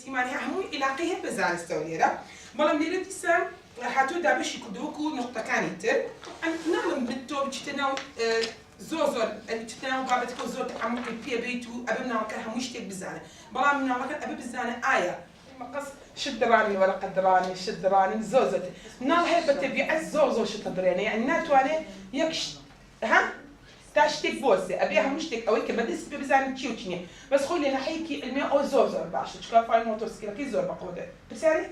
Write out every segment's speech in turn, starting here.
مسلمانی هەموو علاقی هەیە بە زانستەوە لێرە بەڵام لێرە دیسە هاتووە دابەشی کردووەکو نقطەکانی تر ناڵم تۆ بچیتە ناو زۆر بچیتە ناو بابەتەکە زۆر عەمقی پێ بێیت و ئەبێ مناڵەکە هەموو شتێک بزانێ بەڵام مناڵەکە ئەبێ بزانێ ئایا مەقەس شت دڕانی وەرەقە دڕانی شت دڕانی زۆر مناڵ هەیە بە تەبیعەت زۆر شتە دڕێنێ یعنی ناتوانێت یەک ها تا شتێک بۆسێ ئەبێ هەموو شتێک ئەوەی کە بەدەست پێ بزانین چی و چی نییە بەس خۆی لە ناحەیەکی علمی ئەو زۆر باشە چکار فای مۆتۆرسیکلەکەی زۆر بەقۆ دێت پرسیاری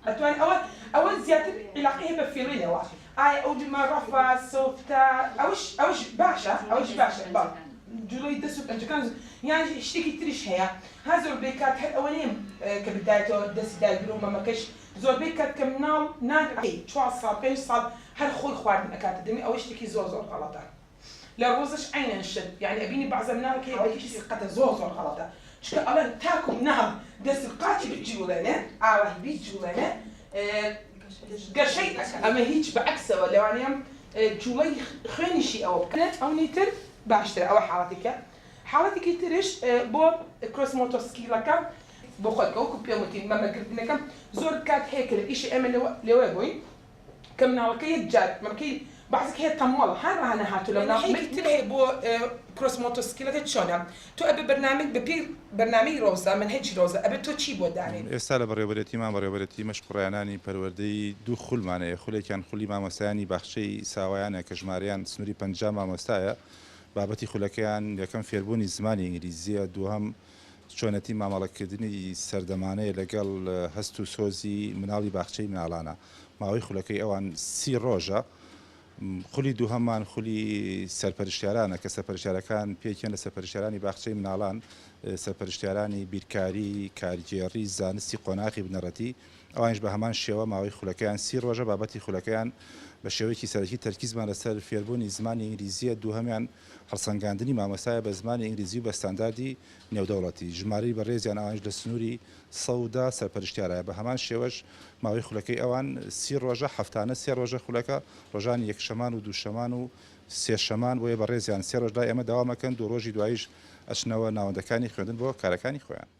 ئەتوانێت ئەوە زیاتر علاقی هەیە بە فێڵینەوە ئایا ئەو جمە ڕەفە سۆفتە ئەوش باشە باڵ جوڵەی دەست و پەنجەکان یان شتێکی تریش هەیە ها زۆربەی کات هەر ئەوە نیم کە بدایەتەوە دەستی داگیر و مەمەکەش زۆربەی کات کە مناڵ ناگەی 4 ساڵ 5 ساڵ هەر خۆی خواردن ئەکاتە دەمی ئەوە شتێکی زۆر غەڵەتە لە ڕۆژش عینەن شت یعنی ئەبینی بەعزە مناڵێک هەیە بەهیچ سقەتە زۆر غەڵەتە چکە ئەڵێن تاکو مناڵ دەست قاچی بجوڵێنێ ئاوای بیجوڵێنێ گەشەی ئەمە هیچ بەعکسەوە لەوانەیەم جوڵەی خوێنیشی ئەوە بکەن ئەو نیتر باشتر ئەوە حاڵەتێکە حاڵەتێکی ترش بۆ کرۆس مۆتۆسیکلەکە بۆ خۆت وەکو پێم وتی مەمەگرتنەکەم زۆر کات هەیە کە لە ئیشی ئێمە لەوێ بووین کە مناڵەکە یەک جار مەمکەی بەعزێک هەیە تەمۆڵ هەر ڕانە هاتوو لە مناڵێکی تر هەیە بۆ کرۆس مۆتۆسیکلەکە چۆنە تۆ ئەبێ بەرنامەی بەپێ بەرنامەی ڕۆزە منهەجی ڕۆزە ئەبێ تۆ چی بۆ دانێن ئێستا لە بەڕێوەبەرێتیمان بەڕێوەبەرێتی مەشقڕیانانی پەروەردەی دوو خولمانەیە خولێکیان خولی مامۆستایانی باخچەی ساوایانە کە ژمارەیان سنووری 50 مامۆستایە بابەتی خولەکەیان یەکەم فێربوونی زمانی ئینگلیزیە دووهەم چۆنەتی مامەڵەکردنی سەردەمانەیە لەگەڵ هەست و سۆزی مناڵی باخچەی مناڵانە ماوەی خولەکەی ئەوان 30 ڕۆژە خولی دووهەمان خولی سەرپەرشتیارانە کە سەرپەرشتیارەکان پێکیان لە سەرپەرشتیارانی باخچەی مناڵان سەرپەرشتیارانی بیرکاری کارگێڕی زانستی قۆناغی بنەڕەتی ئەوانش بە هەمان شێوە ماوەی خولەکەیان 30 ڕۆژە بابەتی خولەکەیان بە شێوەیەکی سەرەکی تەرکیزمان لەسەر فێربوونی زمانی ئینگلیزیە دووهەمیان هەڵسەنگاندنی مامۆستایە بە زمانی ئینگلیزی و بە ستانداردی نێودەوڵەتی ژمارەی بەڕێزیان ئەوانش لە سنووری 100 سەرپەرشتیارایە بە هەمان شێوەش ماوەی خولەکەی ئەوان 30 ڕۆژە هەفتانە 3 ڕۆژە خولەکە ڕۆژانی یەکشەمان و دووشەمان و سێشەمان بۆیە بەڕێزیان 3 ڕۆژ لای ئێمە داوامەکەن 2 ڕۆژی دواییش ئەچنەوە ناوەندەکانی خوێندن بۆ کارەکانی خۆیان